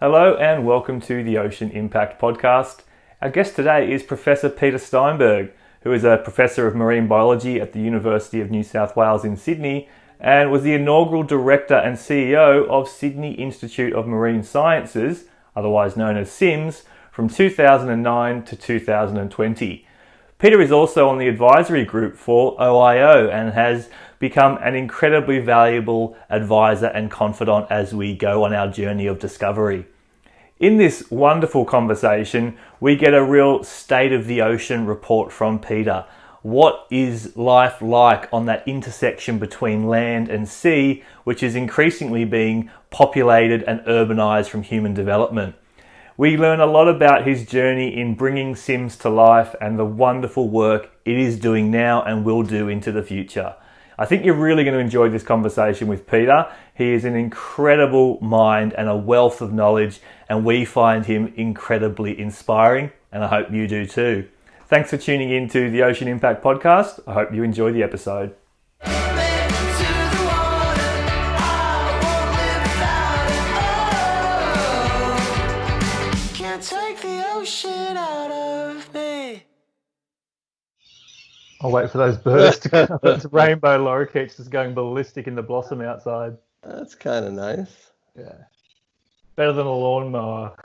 Hello and welcome to the Ocean Impact Podcast. Our guest today is Professor Peter Steinberg, who is a Professor of Marine Biology at the University of New South Wales in Sydney and was the inaugural Director and CEO of Sydney Institute of Marine Sciences, otherwise known as SIMS, from 2009 to 2020. Peter is also on the advisory group for OIO and has become an incredibly valuable advisor and confidant as we go on our journey of discovery. In this wonderful conversation, we get a real state of the ocean report from Peter. What is life like on that intersection between land and sea, which is increasingly being populated and urbanized from human development? We learn a lot about his journey in bringing SIMS to life and the wonderful work it is doing now and will do into the future. I think you're really going to enjoy this conversation with Peter. He is an incredible mind and a wealth of knowledge, and we find him incredibly inspiring, and I hope you do too. Thanks for tuning in to the Ocean Impact Podcast. I hope you enjoy the episode. I'll wait for those birds to come. Those rainbow lorikeets just going ballistic in the blossom outside. That's kind of nice. Yeah. Better than a lawnmower.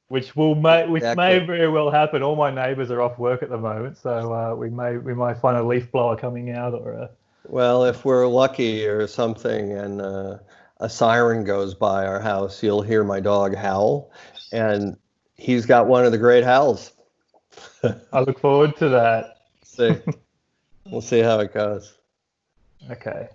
Which may very well happen. All my neighbours are off work at the moment, so we might find a leaf blower coming out or a... Well, if we're lucky or something and a siren goes by our house, you'll hear my dog howl, and he's got one of the great howls. I look forward to that. We'll see how it goes. Okay.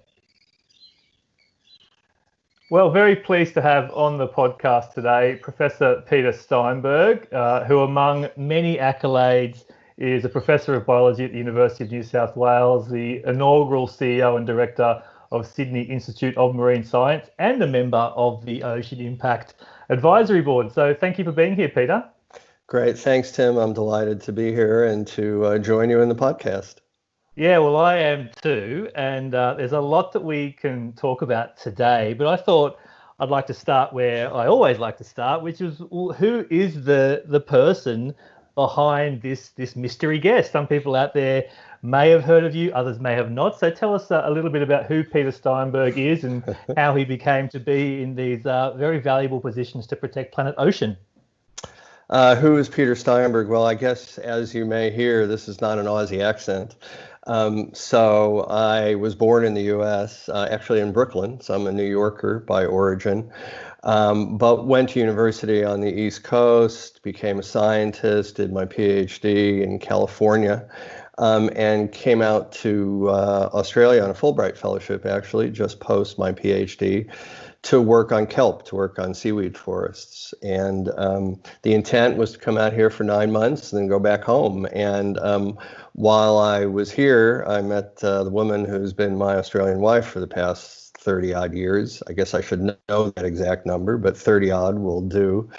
Well, very pleased to have on the podcast today Professor Peter Steinberg, who among many accolades is a Professor of Biology at the University of New South Wales, the inaugural CEO and Director of Sydney Institute of Marine Science, and a member of the Ocean Impact Advisory Board. So thank you for being here, Peter. Great. Thanks, Tim. I'm delighted to be here and to join you in the podcast. Yeah, well, I am too. And there's a lot that we can talk about today. But I thought I'd like to start where I always like to start, which is who is the person behind this mystery guest? Some people out there may have heard of you, others may have not. So tell us a little bit about who Peter Steinberg is and how he became to be in these very valuable positions to protect planet Ocean. Who is Peter Steinberg? Well, I guess as you may hear, this is not an Aussie accent. So I was born in the U.S., actually in Brooklyn, so I'm a New Yorker by origin, but went to university on the East Coast, became a scientist, did my PhD in California, and came out to Australia on a Fulbright fellowship, actually, just post my PhD, to work on kelp, to work on seaweed forests. And the intent was to come out here for 9 months and then go back home. And while I was here, I met the woman who's been my Australian wife for the past 30 odd years. I guess I should know that exact number, but 30 odd will do.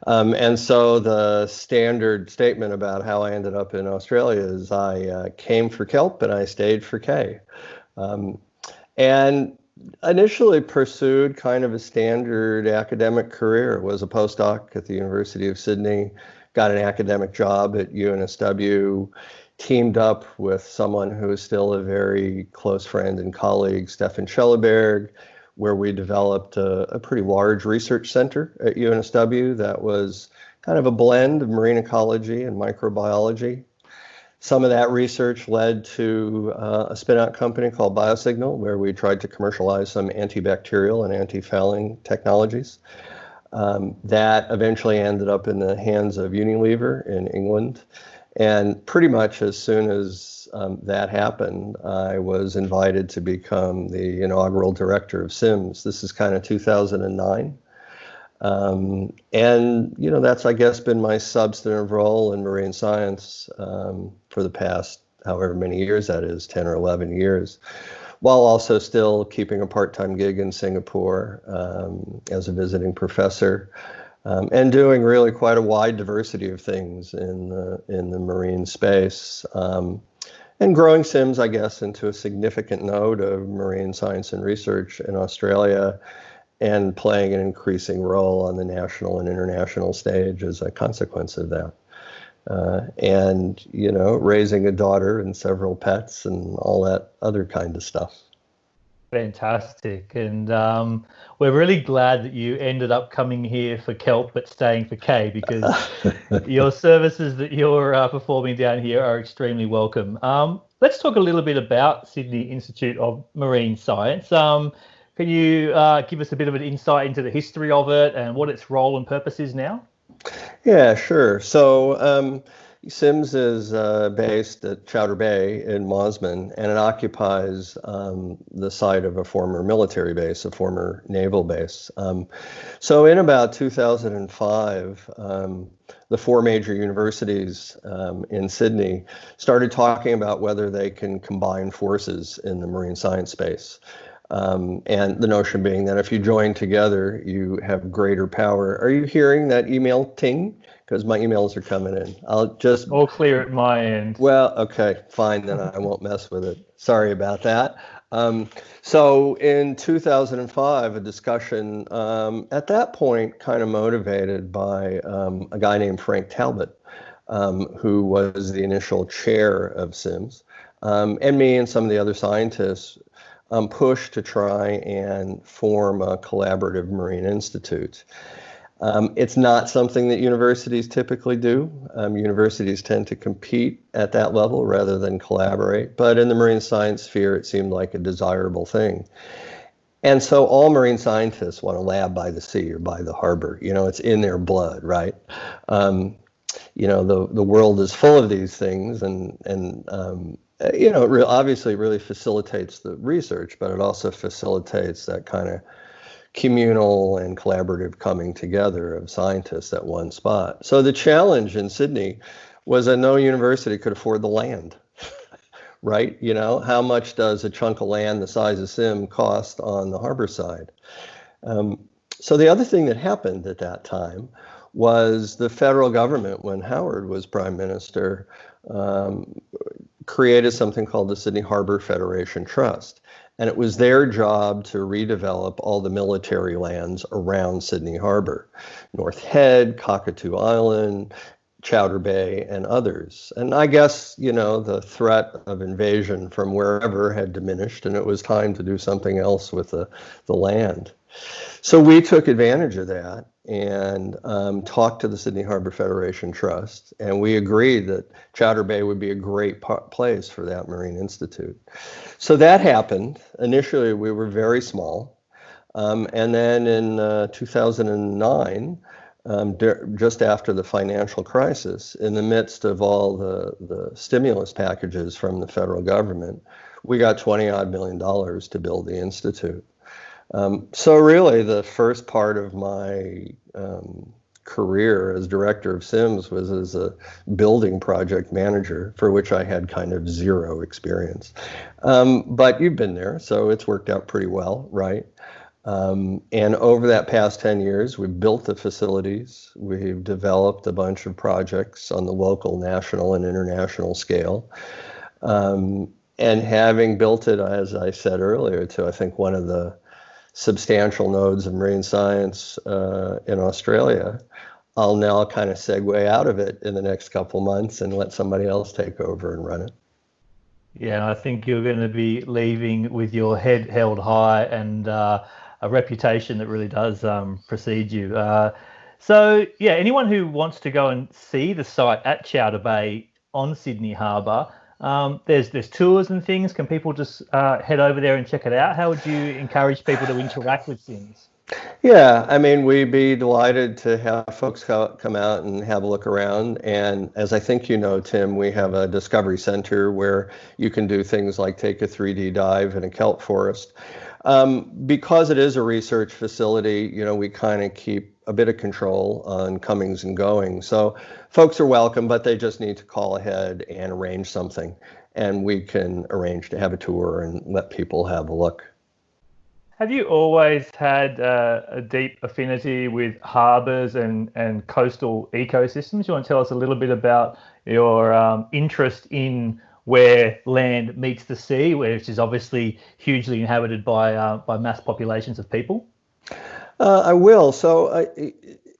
And so the standard statement about how I ended up in Australia is I came for kelp and I stayed for K. And initially pursued kind of a standard academic career. Was a postdoc at the University of Sydney, got an academic job at UNSW, teamed up with someone who is still a very close friend and colleague, Stefan Schelleberg, where we developed a pretty large research center at UNSW that was kind of a blend of marine ecology and microbiology. Some of that research led to a spin-out company called Biosignal, where we tried to commercialize some antibacterial and antifouling technologies. That eventually ended up in the hands of Unilever in England. And pretty much as soon as that happened, I was invited to become the inaugural director of SIMS. This is kind of 2009. And, you know, that's, I guess, been my substantive role in marine science for the past however many years that is, 10 or 11 years, while also still keeping a part-time gig in Singapore as a visiting professor and doing really quite a wide diversity of things in the marine space. And growing SIMS, I guess, into a significant node of marine science and research in Australia, and playing an increasing role on the national and international stage as a consequence of that. And, raising a daughter and several pets and all that other kind of stuff. Fantastic. And we're really glad that you ended up coming here for kelp but staying for K, because your services that you're performing down here are extremely welcome. Let's talk a little bit about Sydney Institute of Marine Science. Can you give us a bit of an insight into the history of it and what its role and purpose is now? Yeah, sure. So SIMS is based at Chowder Bay in Mosman, and it occupies the site of a former military base, a former naval base. So in about 2005, the four major universities in Sydney started talking about whether they can combine forces in the marine science space. And the notion being that if you join together, you have greater power. Are you hearing that email ting? Because my emails are coming in. I'll just... All clear at my end. Well, okay, fine, then I won't mess with it. Sorry about that. So in 2005, a discussion at that point kind of motivated by a guy named Frank Talbot, who was the initial chair of SIMS, and me and some of the other scientists pushed to try and form a collaborative marine institute. It's not something that universities typically do. Universities tend to compete at that level rather than collaborate. But in the marine science sphere, it seemed like a desirable thing. And so all marine scientists want a lab by the sea or by the harbor. It's in their blood, right? The world is full of these things, and it obviously really facilitates the research, but it also facilitates that kind of communal and collaborative coming together of scientists at one spot. So the challenge in Sydney was that no university could afford the land, right? How much does a chunk of land the size of SIM cost on the harbor side? So the other thing that happened at that time was the federal government, when Howard was prime minister, created something called the Sydney Harbor Federation Trust. And it was their job to redevelop all the military lands around Sydney Harbor, North Head, Cockatoo Island, Chowder Bay, and others. And I guess, the threat of invasion from wherever had diminished, and it was time to do something else with the land. So we took advantage of that and talked to the Sydney Harbor Federation Trust, and we agreed that Chowder Bay would be a great place for that Marine Institute. So that happened. Initially, we were very small, and then in 2009, just after the financial crisis, in the midst of all the stimulus packages from the federal government, we got $20-odd million to build the Institute. So really, the first part of my career as director of SIMS was as a building project manager, for which I had kind of zero experience. But you've been there, so it's worked out pretty well, right? And over that past 10 years, we've built the facilities. We've developed a bunch of projects on the local, national, and international scale. And having built it, as I said earlier, to I think one of the substantial nodes of marine science in Australia, I'll now kind of segue out of it in the next couple months and let somebody else take over and run it. Yeah, I think you're going to be leaving with your head held high and a reputation that really does precede you. So, yeah, anyone who wants to go and see the site at Chowder Bay on Sydney Harbour, there's tours and things. Can people just head over there and check it out? How would you encourage people to interact with things? Yeah, I mean, we'd be delighted to have folks come out and have a look around. And as I think you know, Tim, we have a discovery center where you can do things like take a 3D dive in a kelp forest. Because it is a research facility, we kind of keep a bit of control on comings and goings. So folks are welcome, but they just need to call ahead and arrange something. And we can arrange to have a tour and let people have a look. Have you always had a deep affinity with harbours and coastal ecosystems? You want to tell us a little bit about your interest in where land meets the sea, which is obviously hugely inhabited by mass populations of people? I will.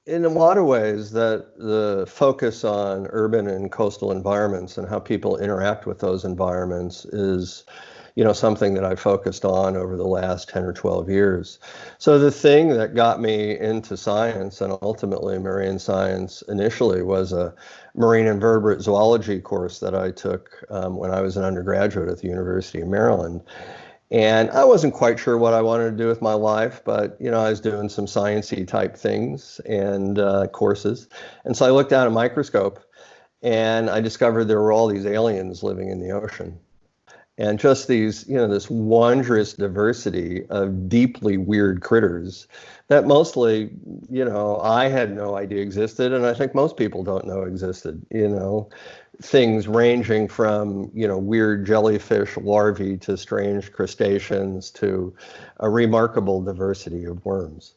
In a lot of ways, that the focus on urban and coastal environments and how people interact with those environments is, something that I focused on over the last 10 or 12 years. So the thing that got me into science and ultimately marine science initially was a marine invertebrate zoology course that I took when I was an undergraduate at the University of Maryland. And I wasn't quite sure what I wanted to do with my life, but I was doing some sciencey type things and courses. And so I looked at a microscope and I discovered there were all these aliens living in the ocean. And just these, this wondrous diversity of deeply weird critters that mostly, I had no idea existed, and I think most people don't know existed. Things ranging from, weird jellyfish larvae to strange crustaceans to a remarkable diversity of worms.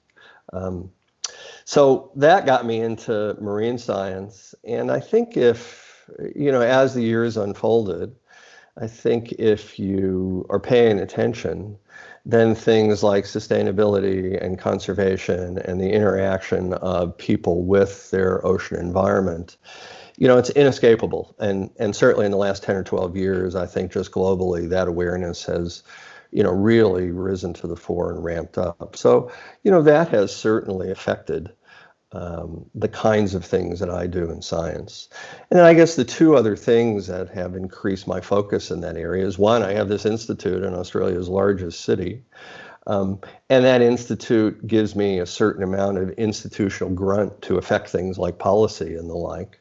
So that got me into marine science, and I think as the years unfolded, I think if you are paying attention, then things like sustainability and conservation and the interaction of people with their ocean environment, it's inescapable. And certainly in the last 10 or 12 years, I think just globally, that awareness has, really risen to the fore and ramped up. So, that has certainly affected the kinds of things that I do in science. And then I guess the two other things that have increased my focus in that area is, one, I have this institute in Australia's largest city. And that institute gives me a certain amount of institutional grunt to affect things like policy and the like.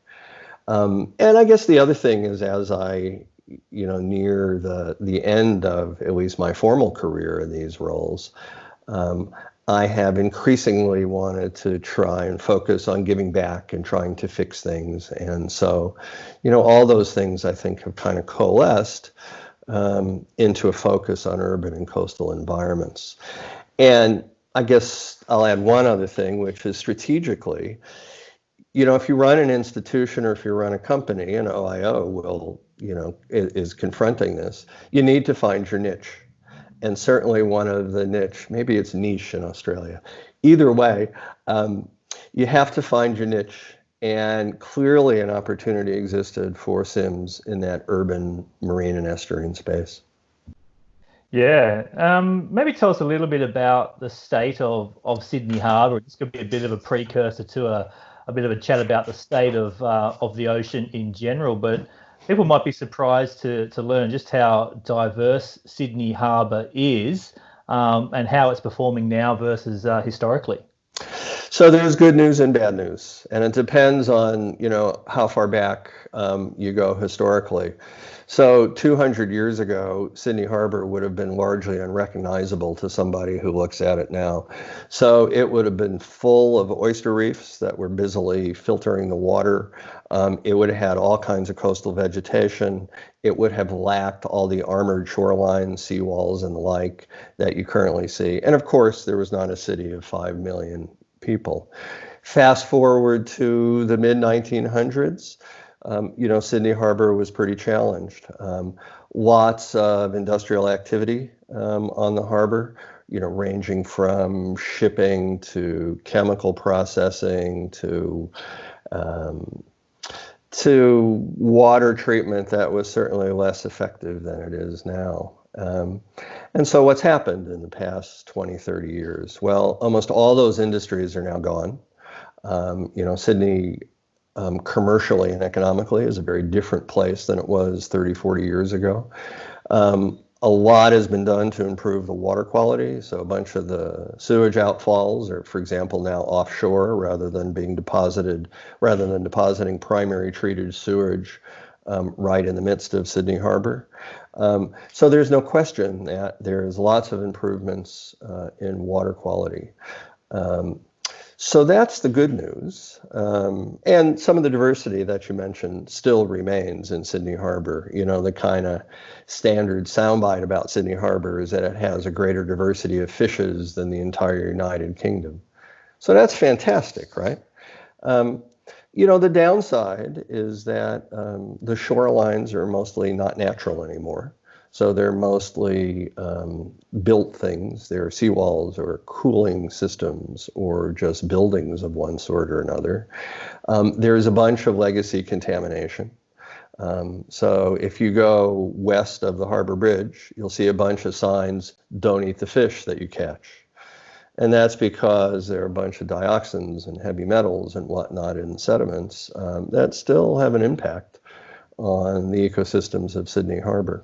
And I guess the other thing is, as I near the end of at least my formal career in these roles, I have increasingly wanted to try and focus on giving back and trying to fix things. And so, all those things I think have kind of coalesced into a focus on urban and coastal environments. And I guess I'll add one other thing, which is strategically, if you run an institution or if you run a company, and OIO will, is confronting this, you need to find your niche. And certainly one of the maybe it's niche in Australia. Either way, you have to find your niche. And clearly an opportunity existed for SIMS in that urban marine and estuarine space. Yeah, maybe tell us a little bit about the state of Sydney Harbour. This could be a bit of a precursor to a bit of a chat about the state of the ocean in general, but people might be surprised to learn just how diverse Sydney Harbour is and how it's performing now versus historically. So there's good news and bad news, and it depends on how far back you go historically. So 200 years ago, Sydney Harbour would have been largely unrecognizable to somebody who looks at it now. So it would have been full of oyster reefs that were busily filtering the water. It would have had all kinds of coastal vegetation. It would have lacked all the armored shoreline, seawalls and the like that you currently see. And of course, there was not a city of 5 million people. Fast forward to the mid-1900s. Sydney Harbour was pretty challenged. Lots of industrial activity on the harbour, ranging from shipping to chemical processing to water treatment that was certainly less effective than it is now. And so what's happened in the past 20, 30 years? Well, almost all those industries are now gone. Sydney commercially and economically is a very different place than it was 30, 40 years ago. A lot has been done to improve the water quality. So a bunch of the sewage outfalls are, for example, now offshore rather than depositing primary treated sewage right in the midst of Sydney Harbour. So there's no question that there's lots of improvements in water quality. So that's the good news. And some of the diversity that you mentioned still remains in Sydney Harbour. The kind of standard soundbite about Sydney Harbour is that it has a greater diversity of fishes than the entire United Kingdom. So that's fantastic, right? The downside is that the shorelines are mostly not natural anymore. So they're mostly built things. They're seawalls or cooling systems or just buildings of one sort or another. There's a bunch of legacy contamination. So if you go west of the Harbor Bridge, you'll see a bunch of signs, "Don't eat the fish that you catch." And that's because there are a bunch of dioxins and heavy metals and whatnot in sediments that still have an impact on the ecosystems of Sydney Harbor.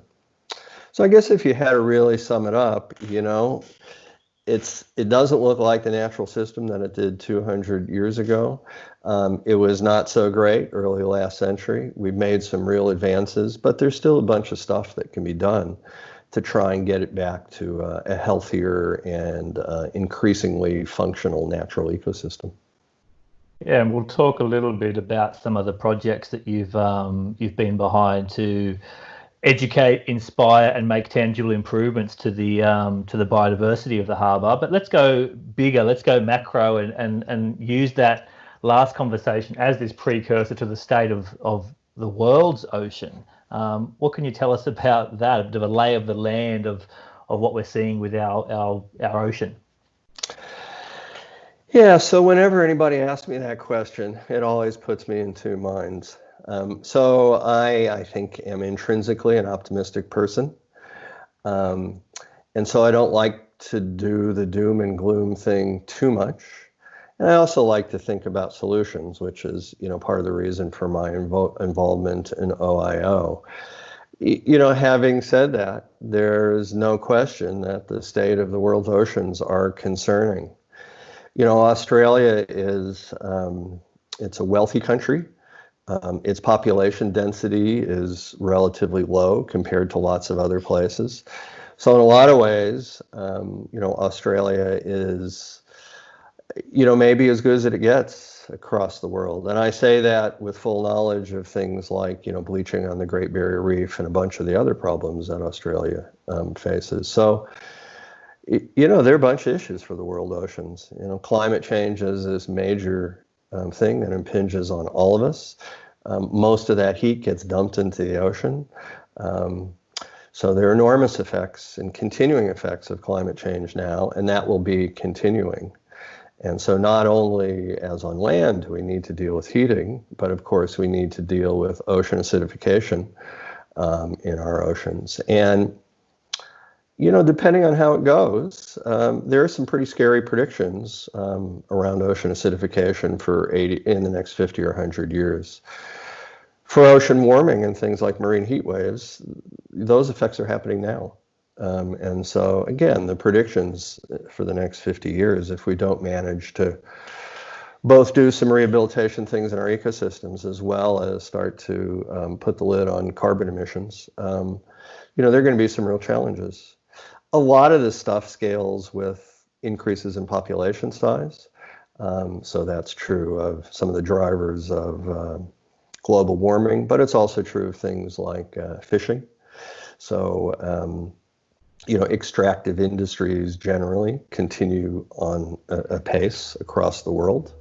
So I guess if you had to really sum it up, it doesn't look like the natural system that it did 200 years ago. It was not so great early last century. We've made some real advances, but there's still a bunch of stuff that can be done to try and get it back to a healthier and increasingly functional natural ecosystem. Yeah, and we'll talk a little bit about some of the projects that you've been behind to educate, inspire, and make tangible improvements to the biodiversity of the harbour. But let's go bigger. Let's go macro, and use that last conversation as this precursor to the state of the world's ocean. What can you tell us about that? A bit of a lay of the land of what we're seeing with our ocean. Yeah, so whenever anybody asks me that question, it always puts me in two minds. So I think am intrinsically an optimistic person. And so I don't like to do the doom and gloom thing too much. And I also like to think about solutions, which is, part of the reason for my involvement in OIO. Having said that, there's no question that the state of the world's oceans are concerning. Australia is, it's a wealthy country. Its population density is relatively low compared to lots of other places. So in a lot of ways, Australia is, maybe as good as it gets across the world. And I say that with full knowledge of things like, bleaching on the Great Barrier Reef and a bunch of the other problems that Australia faces. So, there are a bunch of issues for the world oceans. Climate change is this major thing that impinges on all of us. Most of that heat gets dumped into the ocean. So there are enormous effects and continuing effects of climate change now, and that will be continuing. And so not only as on land do we need to deal with heating, but of course we need to deal with ocean acidification in our oceans. And depending on how it goes, there are some pretty scary predictions around ocean acidification in the next 50 or 100 years. For ocean warming and things like marine heat waves, those effects are happening now. And so, again, the predictions for the next 50 years, if we don't manage to both do some rehabilitation things in our ecosystems as well as start to put the lid on carbon emissions, there are going to be some real challenges. A lot of this stuff scales with increases in population size. So that's true of some of the drivers of global warming, but it's also true of things like fishing. So, extractive industries generally continue on a pace across the world.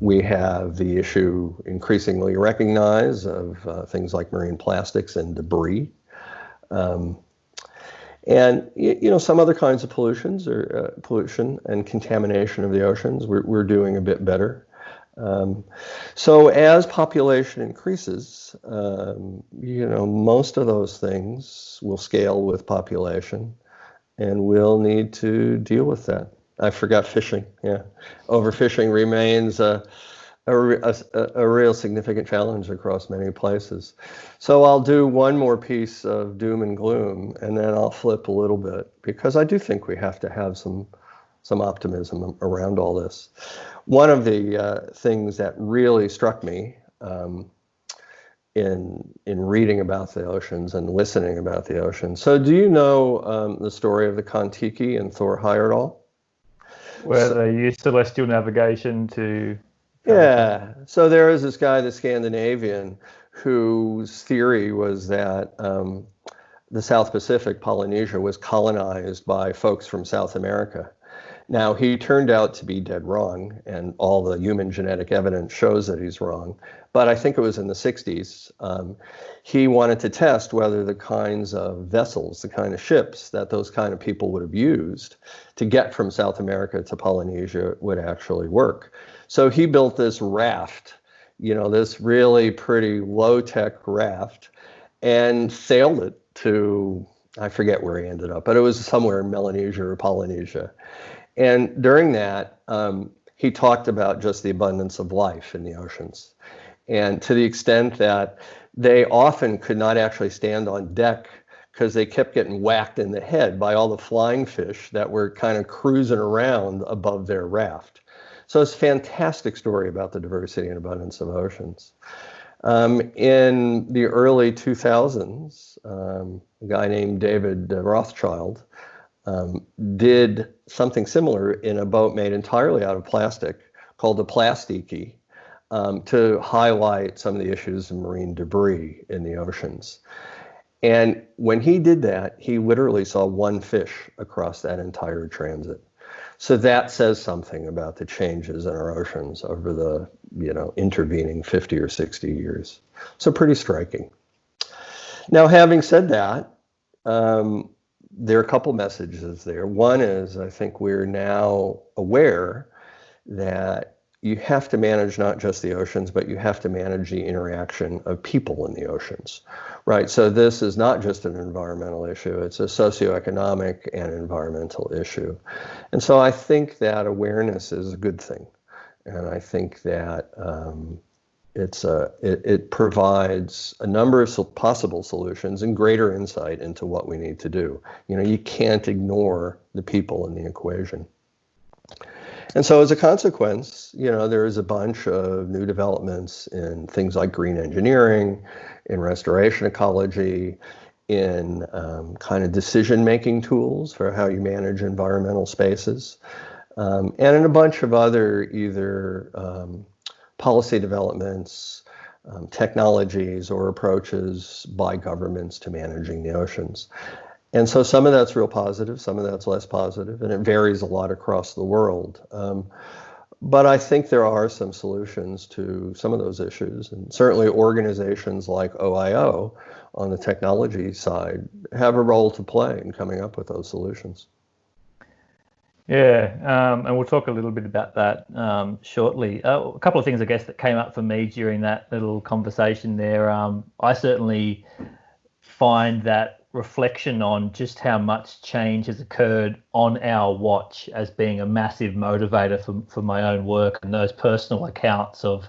We have the issue increasingly recognized of things like marine plastics and debris. And some other kinds of pollutions or pollution and contamination of the oceans, we're doing a bit better. So as population increases, most of those things will scale with population, and we'll need to deal with that. I forgot fishing. Yeah, overfishing remains a real significant challenge across many places. So I'll do one more piece of doom and gloom, and then I'll flip a little bit, because I do think we have to have some optimism around all this. One of the things that really struck me in reading about the oceans and listening about the oceans. So do you know the story of the Kon-Tiki and Thor Heyerdahl? Where they used celestial navigation to... Yeah, so there was this guy, the Scandinavian, whose theory was that the South Pacific, Polynesia, was colonized by folks from South America. Now, he turned out to be dead wrong, and all the human genetic evidence shows that he's wrong. But I think it was in the 60s. He wanted to test whether the kinds of vessels, the kind of ships that those kind of people would have used to get from South America to Polynesia would actually work. So he built this raft, this really pretty low-tech raft, and sailed it to, I forget where he ended up, but it was somewhere in Melanesia or Polynesia. And during that, he talked about just the abundance of life in the oceans. And to the extent that they often could not actually stand on deck because they kept getting whacked in the head by all the flying fish that were kind of cruising around above their raft. So it's a fantastic story about the diversity and abundance of oceans. In the early 2000s, a guy named David Rothschild did something similar in a boat made entirely out of plastic called the Plastiki, to highlight some of the issues of marine debris in the oceans. And when he did that, he literally saw one fish across that entire transit. So that says something about the changes in our oceans over the intervening 50 or 60 years. So pretty striking. Now, having said that, there are a couple messages there. One is, I think we're now aware that you have to manage not just the oceans, but you have to manage the interaction of people in the oceans, right? So this is not just an environmental issue, it's a socioeconomic and environmental issue. And so I think that awareness is a good thing. And I think that it provides a number of possible solutions and greater insight into what we need to do. You can't ignore the people in the equation. And so as a consequence, there is a bunch of new developments in things like green engineering, in restoration ecology, in kind of decision-making tools for how you manage environmental spaces, and in a bunch of other either policy developments, technologies, or approaches by governments to managing the oceans. And so some of that's real positive, some of that's less positive, and it varies a lot across the world. But I think there are some solutions to some of those issues, and certainly organizations like OIO on the technology side have a role to play in coming up with those solutions. Yeah, and we'll talk a little bit about that shortly. A couple of things, I guess, that came up for me during that little conversation there. I certainly find that reflection on just how much change has occurred on our watch as being a massive motivator for my own work, and those personal accounts of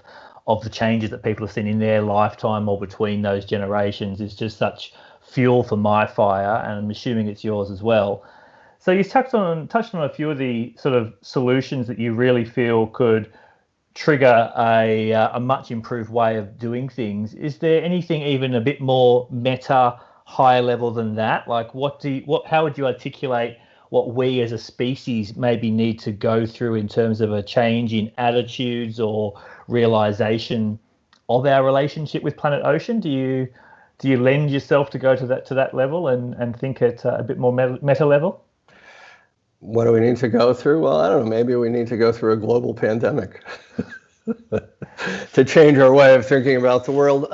the changes that people have seen in their lifetime or between those generations is just such fuel for my fire, and I'm assuming it's yours as well. So you touched on a few of the sort of solutions that you really feel could trigger a much improved way of doing things. Is there anything even a bit more meta, higher level than that? Like how would you articulate what we as a species maybe need to go through in terms of a change in attitudes or realization of our relationship with planet ocean? Do you lend yourself to go to that level and think at a bit more meta level? What do we need to go through? Well, I don't know, maybe we need to go through a global pandemic to change our way of thinking about the world.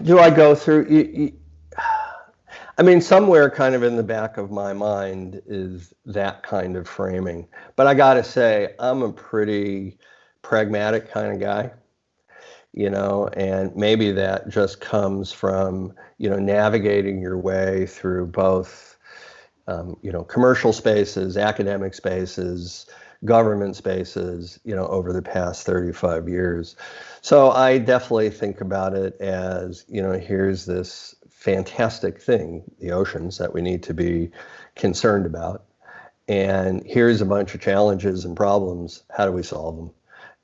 Do I go through? I mean, somewhere kind of in the back of my mind is that kind of framing. But I got to say, I'm a pretty pragmatic kind of guy, and maybe that just comes from, navigating your way through both, commercial spaces, academic spaces, government spaces, over the past 35 years. So I definitely think about it as, here's this fantastic thing, the oceans, that we need to be concerned about. And here's a bunch of challenges and problems. How do we solve them?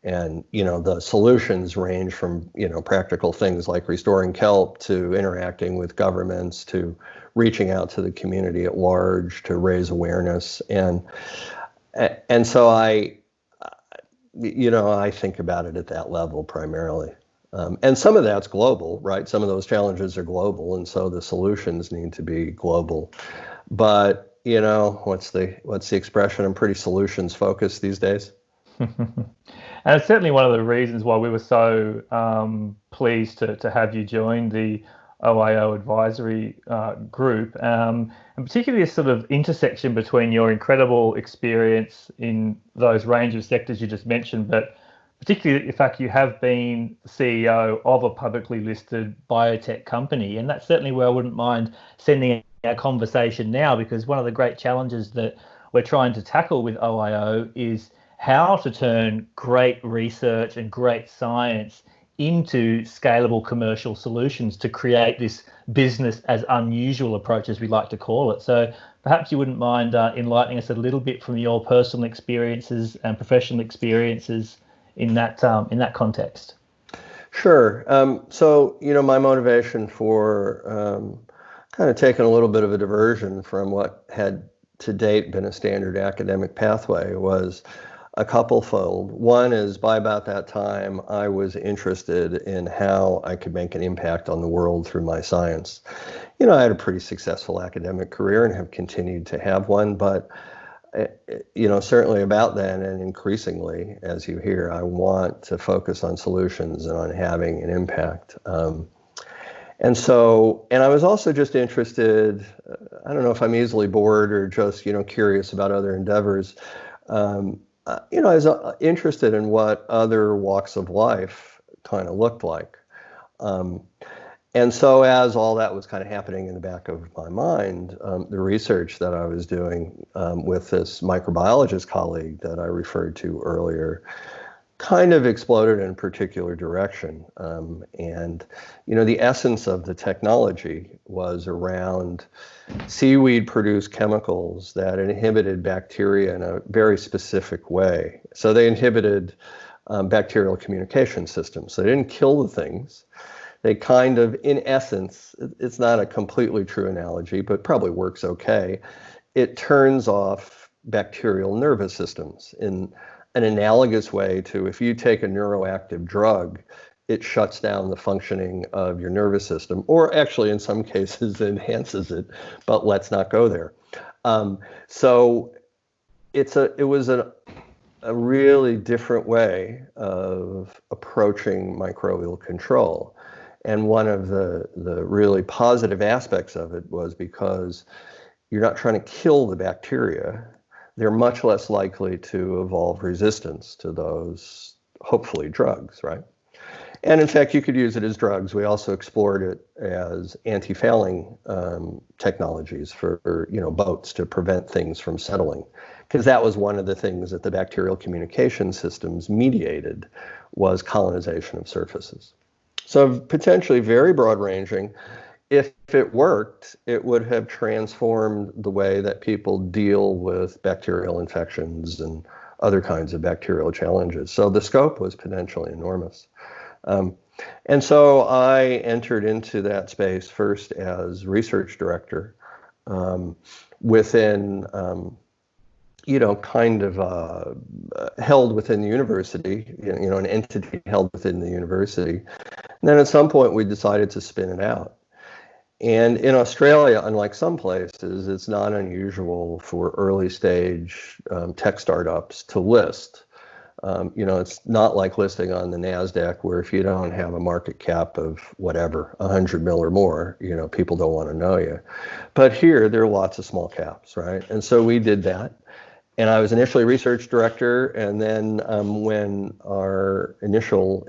And, the solutions range from, practical things like restoring kelp to interacting with governments to reaching out to the community at large to raise awareness. And so I think about it at that level primarily. And some of that's global, right? Some of those challenges are global, and so the solutions need to be global. But, what's the expression? I'm pretty solutions focused these days. And it's certainly one of the reasons why we were so pleased to have you join the OIO Advisory Group, and particularly this sort of intersection between your incredible experience in those range of sectors you just mentioned, but particularly the fact you have been CEO of a publicly listed biotech company. And that's certainly where I wouldn't mind sending our conversation now, because one of the great challenges that we're trying to tackle with OIO is how to turn great research and great science into scalable commercial solutions to create this business as unusual approach, as we like to call it. So perhaps you wouldn't mind enlightening us a little bit from your personal experiences and professional experiences in that context. Sure. So, my motivation for kind of taking a little bit of a diversion from what had to date been a standard academic pathway was a couplefold. One is, by about that time, I was interested in how I could make an impact on the world through my science. I had a pretty successful academic career and have continued to have one, but certainly about then and increasingly, as you hear, I want to focus on solutions and on having an impact. And I was also just interested, I don't know if I'm easily bored or just, curious about other endeavors. I was interested in what other walks of life kind of looked like. And so as all that was kind of happening in the back of my mind, the research that I was doing with this microbiologist colleague that I referred to earlier kind of exploded in a particular direction. And the essence of the technology was around seaweed produced chemicals that inhibited bacteria in a very specific way. So they inhibited bacterial communication systems. So they didn't kill the things. They kind of, in essence, it's not a completely true analogy, but probably works okay. It turns off bacterial nervous systems in an analogous way to if you take a neuroactive drug, it shuts down the functioning of your nervous system, or actually in some cases enhances it, but let's not go there. So it was a really different way of approaching microbial control. And one of the really positive aspects of it was because you're not trying to kill the bacteria, they're much less likely to evolve resistance to those, hopefully, drugs, right? And in fact, you could use it as drugs. We also explored it as antifouling technologies for boats to prevent things from settling, because that was one of the things that the bacterial communication systems mediated was colonization of surfaces. So potentially very broad-ranging. If it worked, it would have transformed the way that people deal with bacterial infections and other kinds of bacterial challenges. So the scope was potentially enormous. And so I entered into that space first as research director within, held within the university, an entity held within the university. And then at some point we decided to spin it out. And in Australia, unlike some places, it's not unusual for early stage tech startups to list. It's not like listing on the NASDAQ, where if you don't have a market cap of whatever, 100 mil or more, people don't want to know you. But here, there are lots of small caps, right? And so we did that. And I was initially research director. And then when our inaugural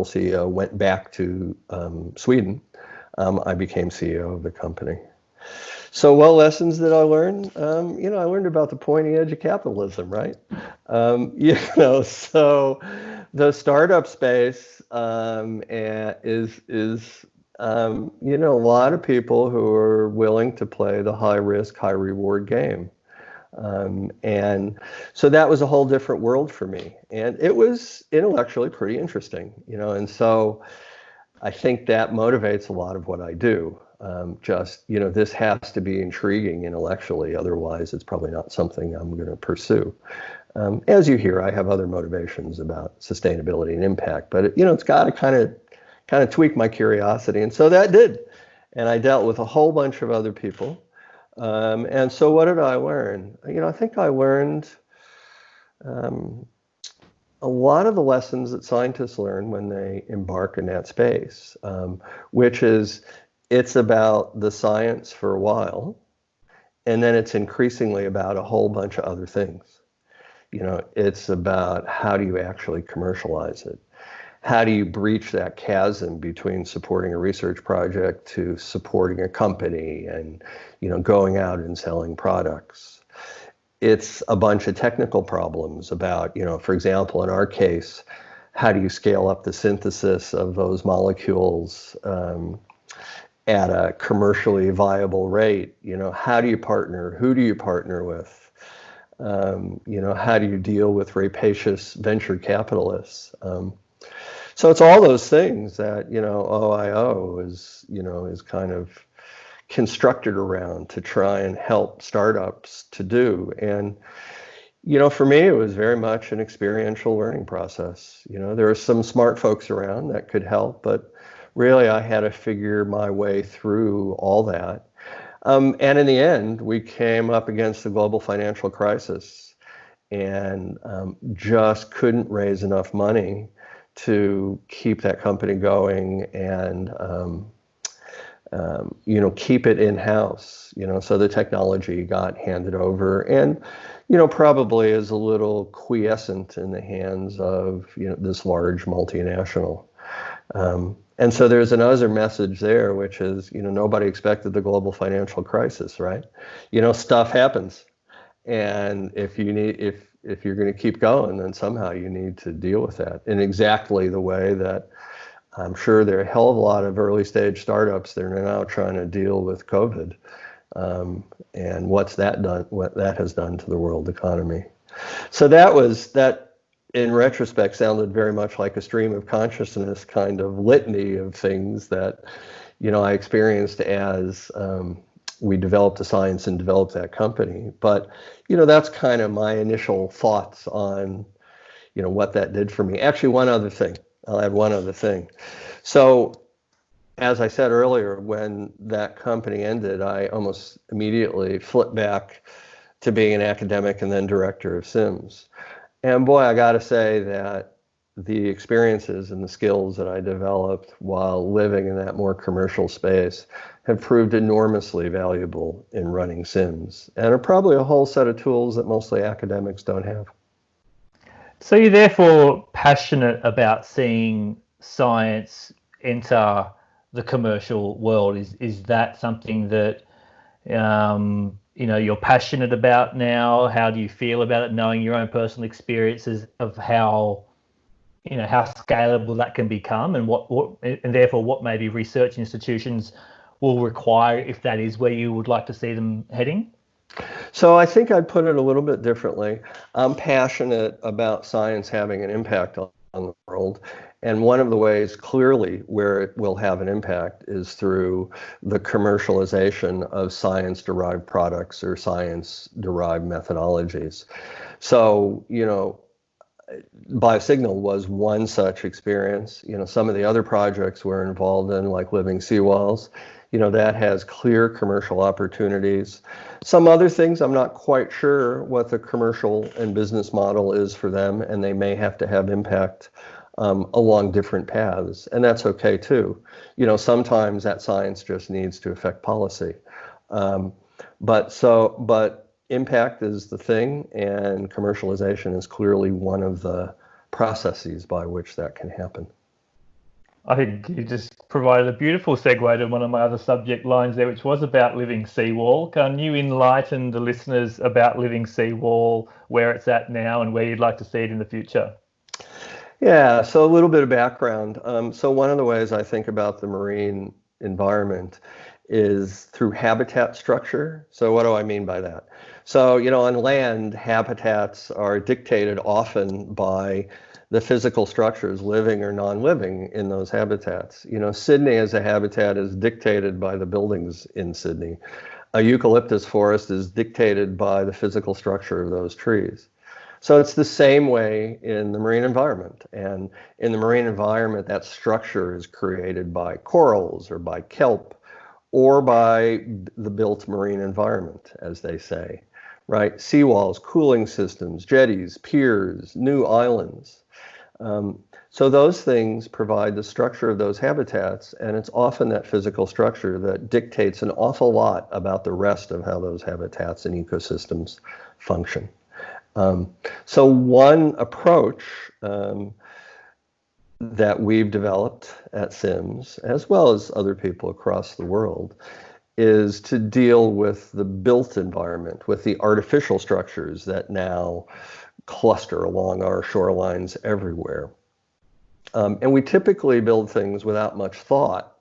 CEO went back to Sweden, I became CEO of the company. So what lessons did I learn? I learned about the pointy edge of capitalism, right? So the startup space is a lot of people who are willing to play the high risk, high reward game. And so that was a whole different world for me. And it was intellectually pretty interesting, and so I think that motivates a lot of what I do. This has to be intriguing intellectually, otherwise it's probably not something I'm going to pursue. As you hear, I have other motivations about sustainability and impact, but it's got to kind of tweak my curiosity, and so that did. And I dealt with a whole bunch of other people And so what did I learn? I think I learned um, a lot of the lessons that scientists learn when they embark in that space, which is it's about the science for a while, and then it's increasingly about a whole bunch of other things. It's about how do you actually commercialize it? How do you breach that chasm between supporting a research project to supporting a company and, going out and selling products? It's a bunch of technical problems about, for example, in our case, how do you scale up the synthesis of those molecules at a commercially viable rate? How do you partner? Who do you partner with? How do you deal with rapacious venture capitalists? So it's all those things that, OIO is kind of constructed around to try and help startups to do. And, for me, it was very much an experiential learning process. There were some smart folks around that could help, but really I had to figure my way through all that. And in the end, we came up against the global financial crisis and just couldn't raise enough money to keep that company going and keep it in-house. So the technology got handed over, and probably is a little quiescent in the hands of this large multinational. And so there's another message there, which is nobody expected the global financial crisis, right? Stuff happens, and if you're going to keep going, then somehow you need to deal with that in exactly the way that I'm sure there are a hell of a lot of early stage startups that are now trying to deal with COVID, and what that has done to the world economy. So that in retrospect sounded very much like a stream of consciousness kind of litany of things that I experienced as we developed the science and developed that company. But that's kind of my initial thoughts on what that did for me. Actually, I'll add one other thing. So as I said earlier, when that company ended, I almost immediately flipped back to being an academic and then director of SIMS. And boy, I got to say that the experiences and the skills that I developed while living in that more commercial space have proved enormously valuable in running SIMS, and are probably a whole set of tools that mostly academics don't have. So you're therefore passionate about seeing science enter the commercial world. Is that something that you're passionate about now? How do you feel about it, knowing your own personal experiences of how scalable that can become, and and therefore what maybe research institutions will require if that is where you would like to see them heading? So I think I'd put it a little bit differently. I'm passionate about science having an impact on the world. And one of the ways clearly where it will have an impact is through the commercialization of science-derived products or science-derived methodologies. So, Biosignal was one such experience. Some of the other projects we're involved in, like living seawalls, that has clear commercial opportunities. Some other things, I'm not quite sure what the commercial and business model is for them, and they may have to have impact along different paths, and that's okay too. Sometimes that science just needs to affect policy. But impact is the thing, and commercialization is clearly one of the processes by which that can happen. I think you just provided a beautiful segue to one of my other subject lines there, which was about living seawall. Can you enlighten the listeners about living seawall, where it's at now, and where you'd like to see it in the future? Yeah, so a little bit of background. So one of the ways I think about the marine environment is through habitat structure. So what do I mean by that? So, on land, habitats are dictated often by the physical structures, living or non-living, in those habitats. Sydney as a habitat is dictated by the buildings in Sydney. A eucalyptus forest is dictated by the physical structure of those trees. So it's the same way in the marine environment. And in the marine environment, that structure is created by corals or by kelp or by the built marine environment, as they say, right? Seawalls, cooling systems, jetties, piers, new islands. So those things provide the structure of those habitats, and it's often that physical structure that dictates an awful lot about the rest of how those habitats and ecosystems function. So one approach that we've developed at SIMS, as well as other people across the world, is to deal with the built environment, with the artificial structures that now cluster along our shorelines everywhere. And we typically build things without much thought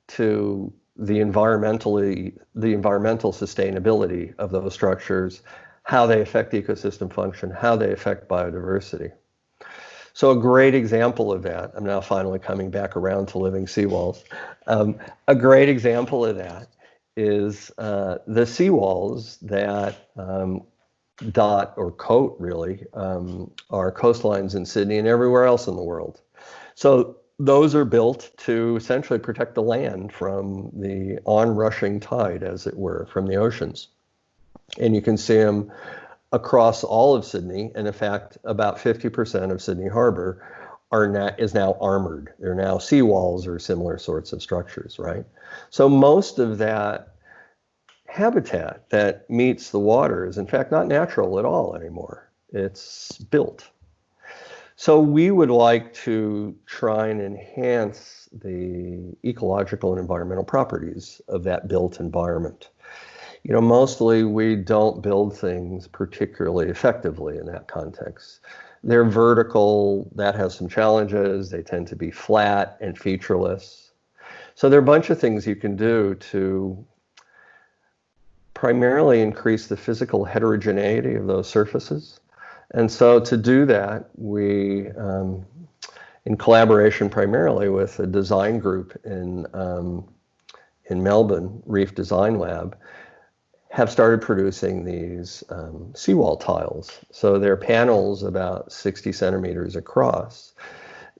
to the environmental sustainability of those structures, how they affect ecosystem function, how they affect biodiversity. So a great example of that, I'm now finally coming back around to living seawalls. A great example of that is the seawalls that dot or coat really our coastlines in Sydney and everywhere else in the world. So those are built to essentially protect the land from the onrushing tide, as it were, from the oceans. And you can see them across all of Sydney, and in fact, about 50% of Sydney Harbor is now armored. They're now seawalls or similar sorts of structures, right? So most of that habitat that meets the water is in fact not natural at all anymore. It's built. So we would like to try and enhance the ecological and environmental properties of that built environment. You know, mostly we don't build things particularly effectively in that context. They're vertical, that has some challenges. They tend to be flat and featureless. So there are a bunch of things you can do to primarily increase the physical heterogeneity of those surfaces. And so to do that, we, in collaboration primarily with a design group in Melbourne, Reef Design Lab, have started producing these seawall tiles. So they're panels about 60 centimeters across.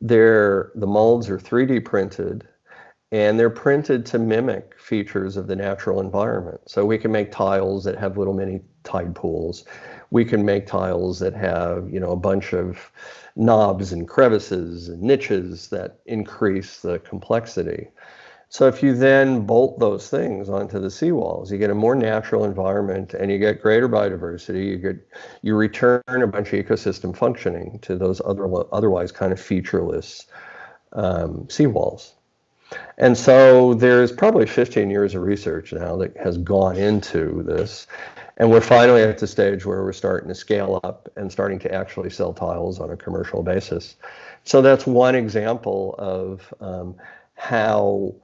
The molds are 3D printed, and they're printed to mimic features of the natural environment. So we can make tiles that have little mini tide pools. We can make tiles that have, you know, a bunch of knobs and crevices and niches that increase the complexity. So if you then bolt those things onto the seawalls, you get a more natural environment and you get greater biodiversity. You return a bunch of ecosystem functioning to those otherwise kind of featureless seawalls. And so there's probably 15 years of research now that has gone into this. And we're finally at the stage where we're starting to scale up and starting to actually sell tiles on a commercial basis. So that's one example of how,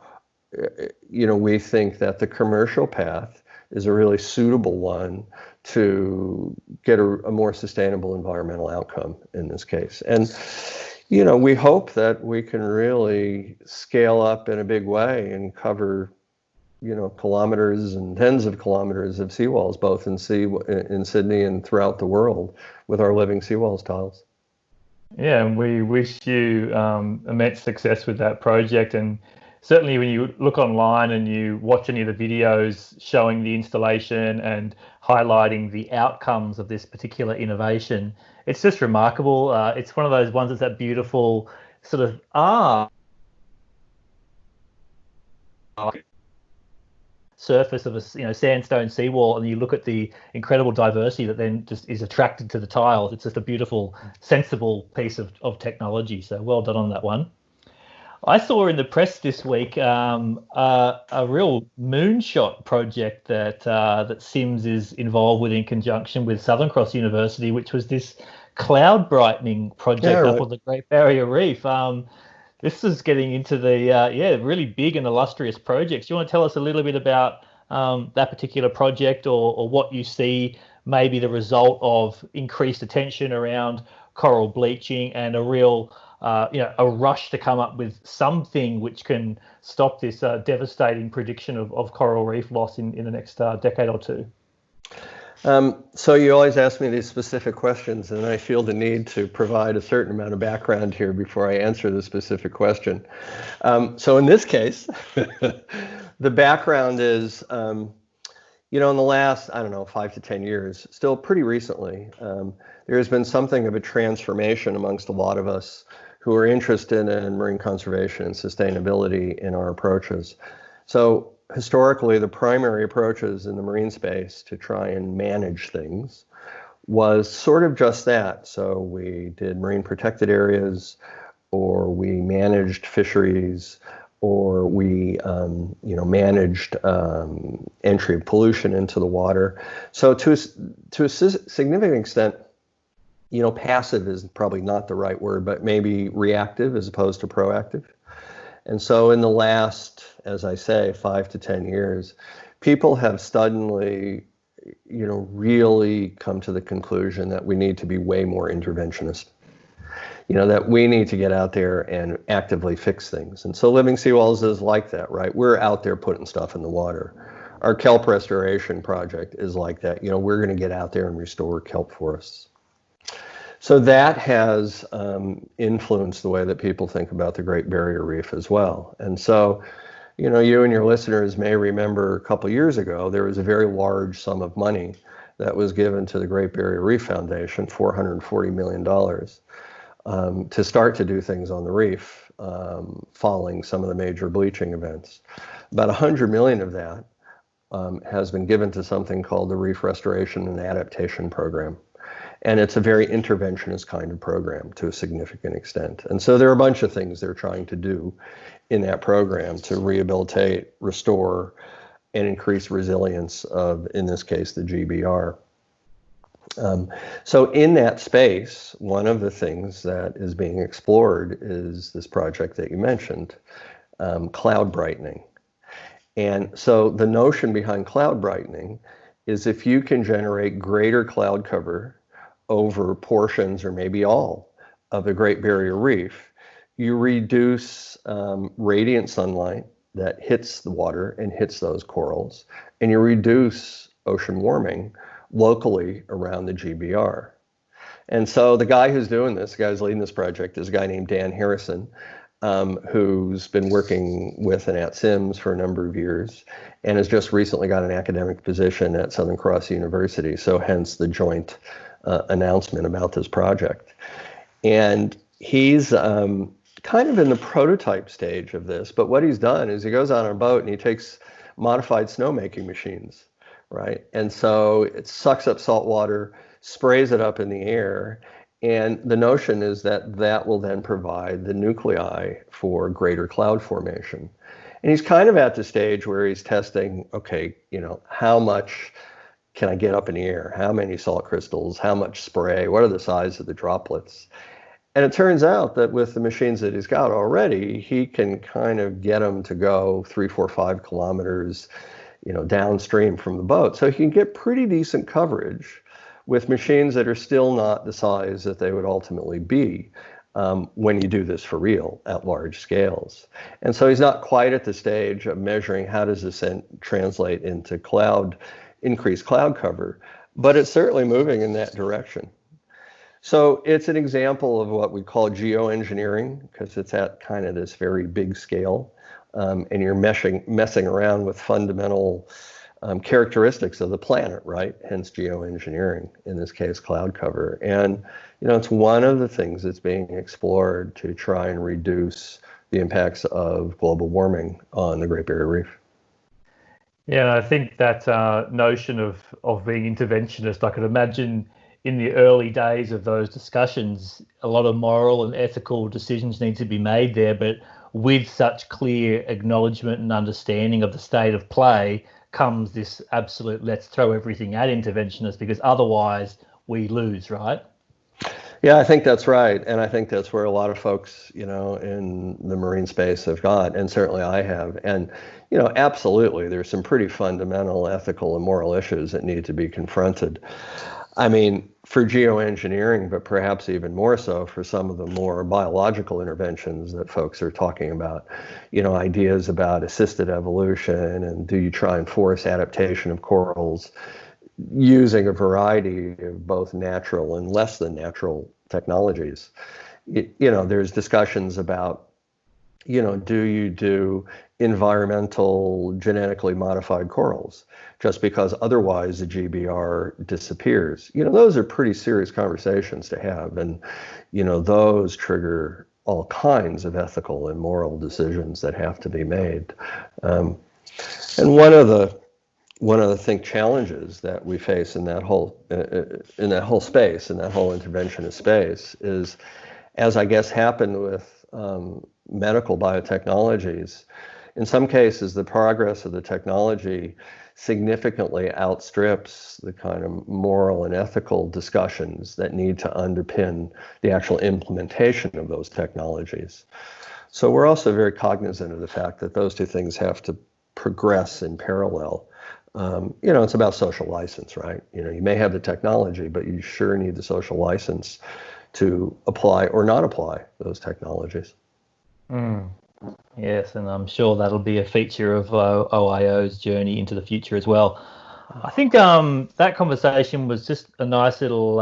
you know, we think that the commercial path is a really suitable one to get a more sustainable environmental outcome in this case. And you know, we hope that we can really scale up in a big way and cover, you know, kilometers and tens of kilometers of seawalls, both in Sydney and throughout the world with our living seawalls tiles. Yeah, and we wish you immense success with that project. And certainly when you look online and you watch any of the videos showing the installation and highlighting the outcomes of this particular innovation, it's just remarkable. It's one of those ones that's that beautiful sort of surface of a sandstone seawall, and you look at the incredible diversity that then just is attracted to the tiles. It's just a beautiful, sensible piece of technology. So well done on that one. I saw in the press this week a real moonshot project that SIMS is involved with in conjunction with Southern Cross University, which was this cloud brightening project up on the Great Barrier Reef. This is getting into the really big and illustrious projects. Do you want to tell us a little bit about that particular project, or what you see maybe the result of increased attention around coral bleaching and a real a rush to come up with something which can stop this devastating prediction of coral reef loss in the next decade or two? So you always ask me these specific questions, and I feel the need to provide a certain amount of background here before I answer the specific question. So in this case, The background is, in the last, I don't know, 5 to 10 years, still pretty recently, there has been something of a transformation amongst a lot of us who are interested in marine conservation and sustainability in our approaches. So historically, the primary approaches in the marine space to try and manage things was sort of just that. So we did marine protected areas, or we managed fisheries, or we managed entry of pollution into the water. So to a significant extent, passive is probably not the right word, but maybe reactive as opposed to proactive. And so in the last, as I say, 5 to 10 years, people have suddenly, really come to the conclusion that we need to be way more interventionist. That we need to get out there and actively fix things. And so Living Seawalls is like that, right? We're out there putting stuff in the water. Our kelp restoration project is like that. We're going to get out there and restore kelp forests. So that has influenced the way that people think about the Great Barrier Reef as well. And so, you and your listeners may remember a couple years ago, there was a very large sum of money that was given to the Great Barrier Reef Foundation, $440 million. To start to do things on the reef following some of the major bleaching events. About 100 million of that has been given to something called the Reef Restoration and Adaptation Program. And it's a very interventionist kind of program to a significant extent. And so there are a bunch of things they're trying to do in that program to rehabilitate, restore, and increase resilience of, in this case, the GBR. So in that space, one of the things that is being explored is this project that you mentioned, cloud brightening. And so the notion behind cloud brightening is if you can generate greater cloud cover over portions or maybe all of the Great Barrier Reef, you reduce radiant sunlight that hits the water and hits those corals, and you reduce ocean warming locally around the GBR. And so the guy who's doing this, the guy who's leading this project, is a guy named Dan Harrison, who's been working with and at SIMS for a number of years and has just recently got an academic position at Southern Cross University, so hence the joint announcement about this project. And he's kind of in the prototype stage of this, but what he's done is he goes on a boat and he takes modified snowmaking machines, right? And so it sucks up salt water, sprays it up in the air, and the notion is that that will then provide the nuclei for greater cloud formation. And he's kind of at the stage where he's testing, okay, how much can I get up in the air? How many salt crystals? How much spray? What are the size of the droplets? And it turns out that with the machines that he's got already, he can kind of get them to go 3, 4, 5 kilometers, downstream from the boat. So he can get pretty decent coverage with machines that are still not the size that they would ultimately be when you do this for real at large scales. And so he's not quite at the stage of measuring how does this translate into increased cloud cover, but it's certainly moving in that direction. So it's an example of what we call geoengineering, because it's at kind of this very big scale, and you're messing around with fundamental characteristics of the planet, right? Hence geoengineering, in this case, cloud cover. And, it's one of the things that's being explored to try and reduce the impacts of global warming on the Great Barrier Reef. Yeah, I think that notion of being interventionist, I could imagine in the early days of those discussions, a lot of moral and ethical decisions need to be made there, but with such clear acknowledgement and understanding of the state of play comes this absolute let's throw everything at interventionists, because otherwise we lose, right? Yeah, I think that's right. And I think that's where a lot of folks, in the marine space have got, and certainly I have. And, absolutely, there's some pretty fundamental ethical and moral issues that need to be confronted. I mean, for geoengineering, but perhaps even more so for some of the more biological interventions that folks are talking about, ideas about assisted evolution, and do you try and force adaptation of corals using a variety of both natural and less than natural technologies. There's discussions about do you do environmental genetically modified corals just because otherwise the GBR disappears? Those are pretty serious conversations to have, and those trigger all kinds of ethical and moral decisions that have to be made. And one of the think challenges that we face in that whole space, in that whole interventionist space, is, as I guess happened with medical biotechnologies, in some cases the progress of the technology significantly outstrips the kind of moral and ethical discussions that need to underpin the actual implementation of those technologies. So we're also very cognizant of the fact that those two things have to progress in parallel. It's about social license, right? You may have the technology, but you sure need the social license to apply or not apply those technologies. Yes, and I'm sure that'll be a feature of OIO's journey into the future as well. I think that conversation was just a nice little,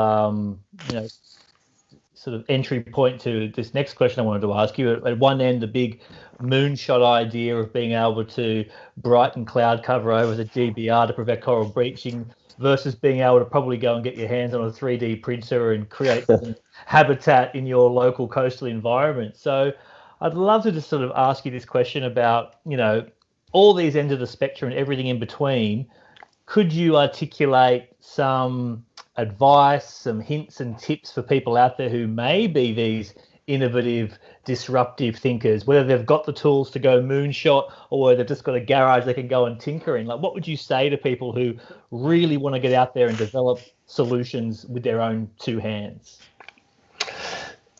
sort of entry point to this next question I wanted to ask you. At one end, the big moonshot idea of being able to brighten cloud cover over the GBR to prevent coral bleaching versus being able to probably go and get your hands on a 3D printer and create some habitat in your local coastal environment. So I'd love to just sort of ask you this question about, all these ends of the spectrum and everything in between. Could you articulate some advice, some hints and tips for people out there who may be these innovative, disruptive thinkers, whether they've got the tools to go moonshot or whether they've just got a garage they can go and tinker in? Like, what would you say to people who really want to get out there and develop solutions with their own two hands?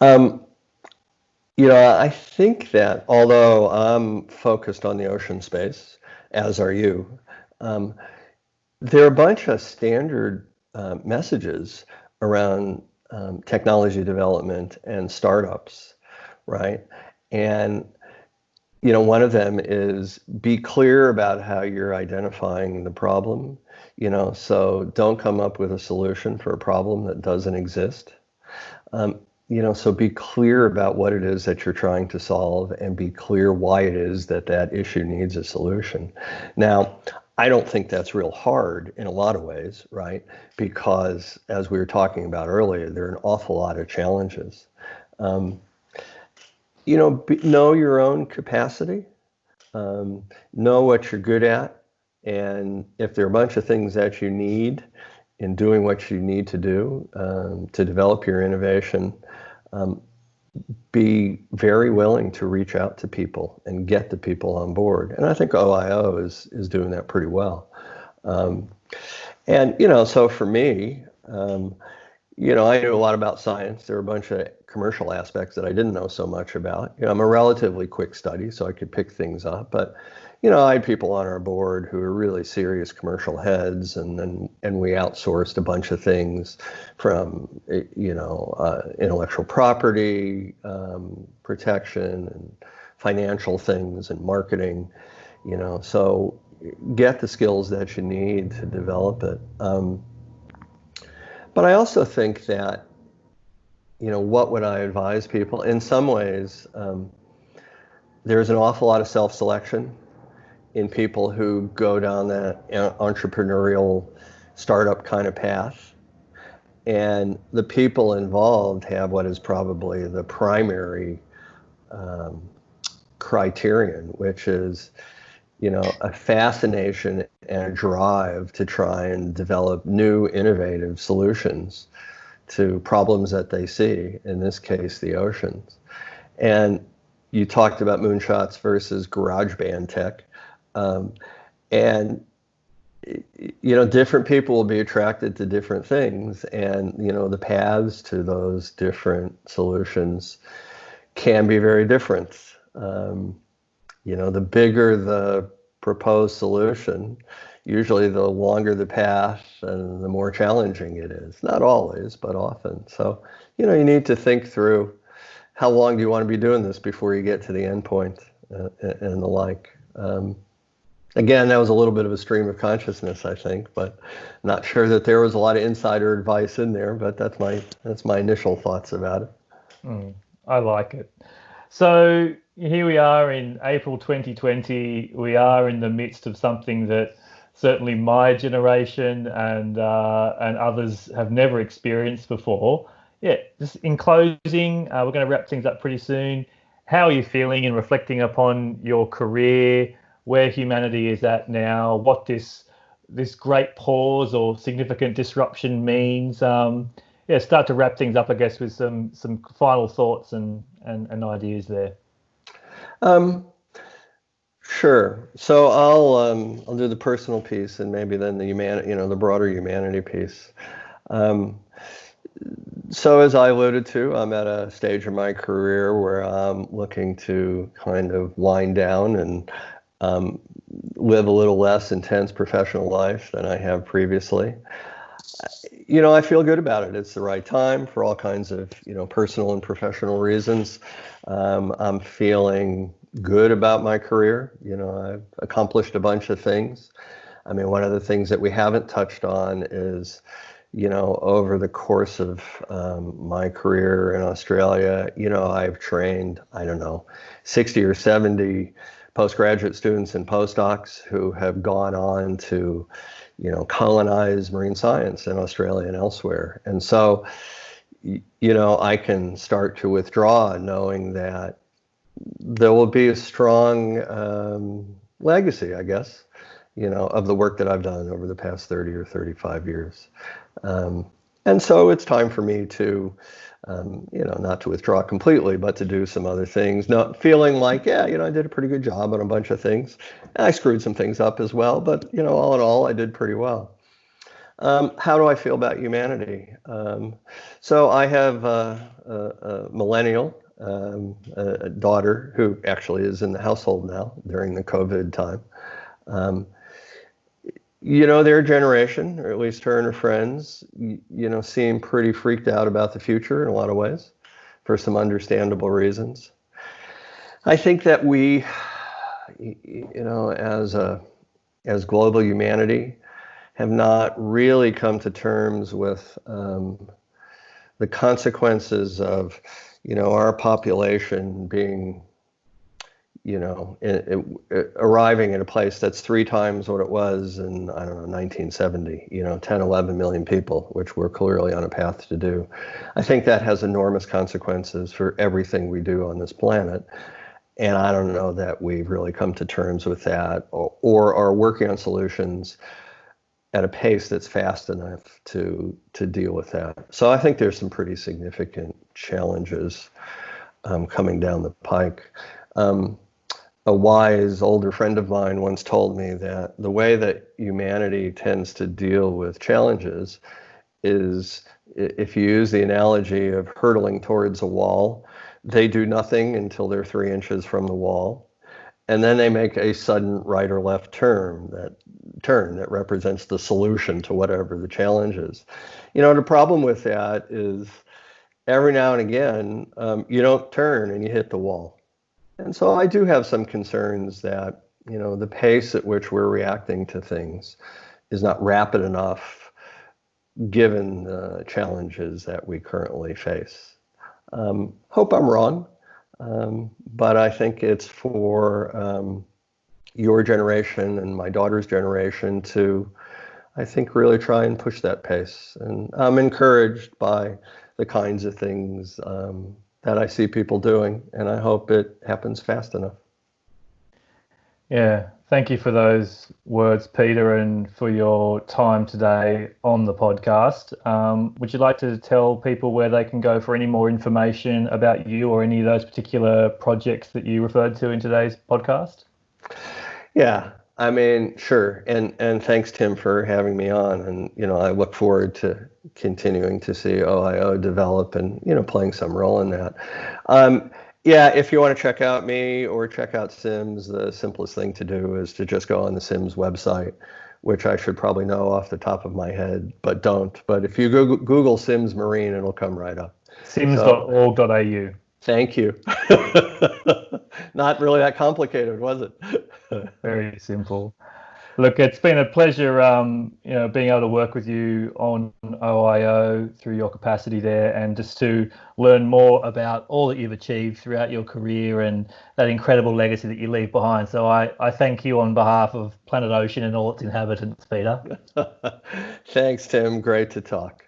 I think that although I'm focused on the ocean space, as are you, there are a bunch of standard messages around technology development and startups, right? And one of them is be clear about how you're identifying the problem. So don't come up with a solution for a problem that doesn't exist. So be clear about what it is that you're trying to solve and be clear why it is that issue needs a solution. Now, I don't think that's real hard in a lot of ways, right? Because as we were talking about earlier, there are an awful lot of challenges. Know your own capacity, know what you're good at, and if there are a bunch of things that you need in doing what you need to do to develop your innovation, be very willing to reach out to people and get the people on board. And I think OIO is doing that pretty well. So for me, I knew a lot about science. There were a bunch of commercial aspects that I didn't know so much about. I'm a relatively quick study, so I could pick things up. But I had people on our board who were really serious commercial heads, and we outsourced a bunch of things from intellectual property protection and financial things and marketing. So get the skills that you need to develop it. But I also think that what would I advise people? In some ways, there's an awful lot of self-selection in people who go down that entrepreneurial startup kind of path. And the people involved have what is probably the primary criterion, which is, a fascination and a drive to try and develop new innovative solutions to problems that they see, in this case, the oceans. And you talked about moonshots versus garage band tech. Different people will be attracted to different things, and the paths to those different solutions can be very different. The bigger the proposed solution, usually the longer the path and the more challenging it is. Not always, but often. So, you need to think through how long do you want to be doing this before you get to the end point and the like. Again, that was a little bit of a stream of consciousness, I think, but not sure that there was a lot of insider advice in there, but that's my initial thoughts about it. I like it. So, here we are in April 2020. We are in the midst of something that certainly my generation and others have never experienced before. Yeah, just in closing, we're going to wrap things up pretty soon. How are you feeling in reflecting upon your career, where humanity is at now, what this great pause or significant disruption means? Yeah, start to wrap things up, I guess, with some final thoughts and ideas there. Um, sure. So I'll do the personal piece and maybe then the broader humanity piece. So as I alluded to, I'm at a stage of my career where I'm looking to kind of wind down and live a little less intense professional life than I have previously. I feel good about it. It's the right time for all kinds of, personal and professional reasons. I'm feeling good about my career. I've accomplished a bunch of things. I mean, one of the things that we haven't touched on is, over the course of my career in Australia, I've trained, 60 or 70 postgraduate students and postdocs who have gone on to, colonize marine science in Australia and elsewhere. And so, I can start to withdraw knowing that there will be a strong legacy, I guess, of the work that I've done over the past 30 or 35 years. And so it's time for me to, not to withdraw completely, but to do some other things, not feeling like, I did a pretty good job on a bunch of things. And I screwed some things up as well, but, all in all, I did pretty well. How do I feel about humanity? So I have a millennial, a daughter who actually is in the household now during the COVID time. Their generation, or at least her and her friends, seem pretty freaked out about the future in a lot of ways for some understandable reasons. I think that we, as global humanity, have not really come to terms with the consequences of, our population being, arriving at a place that's 3 times what it was in, 1970, 10, 11 million people, which we're clearly on a path to do. I think that has enormous consequences for everything we do on this planet. And I don't know that we've really come to terms with that or are working on solutions at a pace that's fast enough to deal with that. So I think there's some pretty significant challenges coming down the pike. A wise older friend of mine once told me that the way that humanity tends to deal with challenges is, if you use the analogy of hurtling towards a wall, they do nothing until they're 3 inches from the wall. And then they make a sudden right or left turn that represents the solution to whatever the challenge is. The problem with that is every now and again, you don't turn and you hit the wall. And so I do have some concerns that, the pace at which we're reacting to things is not rapid enough given the challenges that we currently face. Hope I'm wrong, but I think it's for your generation and my daughter's generation to, I think, really try and push that pace. And I'm encouraged by the kinds of things that I see people doing, and I hope it happens fast enough. Yeah, thank you for those words, Peter, and for your time today on the podcast. Would you like to tell people where they can go for any more information about you or any of those particular projects that you referred to in today's podcast? Yeah, sure. And thanks, Tim, for having me on. And, I look forward to continuing to see OIO develop and, playing some role in that. If you want to check out me or check out SIMS, the simplest thing to do is to just go on the SIMS website, which I should probably know off the top of my head, but don't. But if you Google SIMS Marine, it'll come right up. sims.org.au. Thank you. Not really that complicated, was it? Very simple. Look, it's been a pleasure, being able to work with you on OIO through your capacity there, and just to learn more about all that you've achieved throughout your career and that incredible legacy that you leave behind. So I thank you on behalf of Planet Ocean and all its inhabitants, Peter. Thanks, Tim. Great to talk.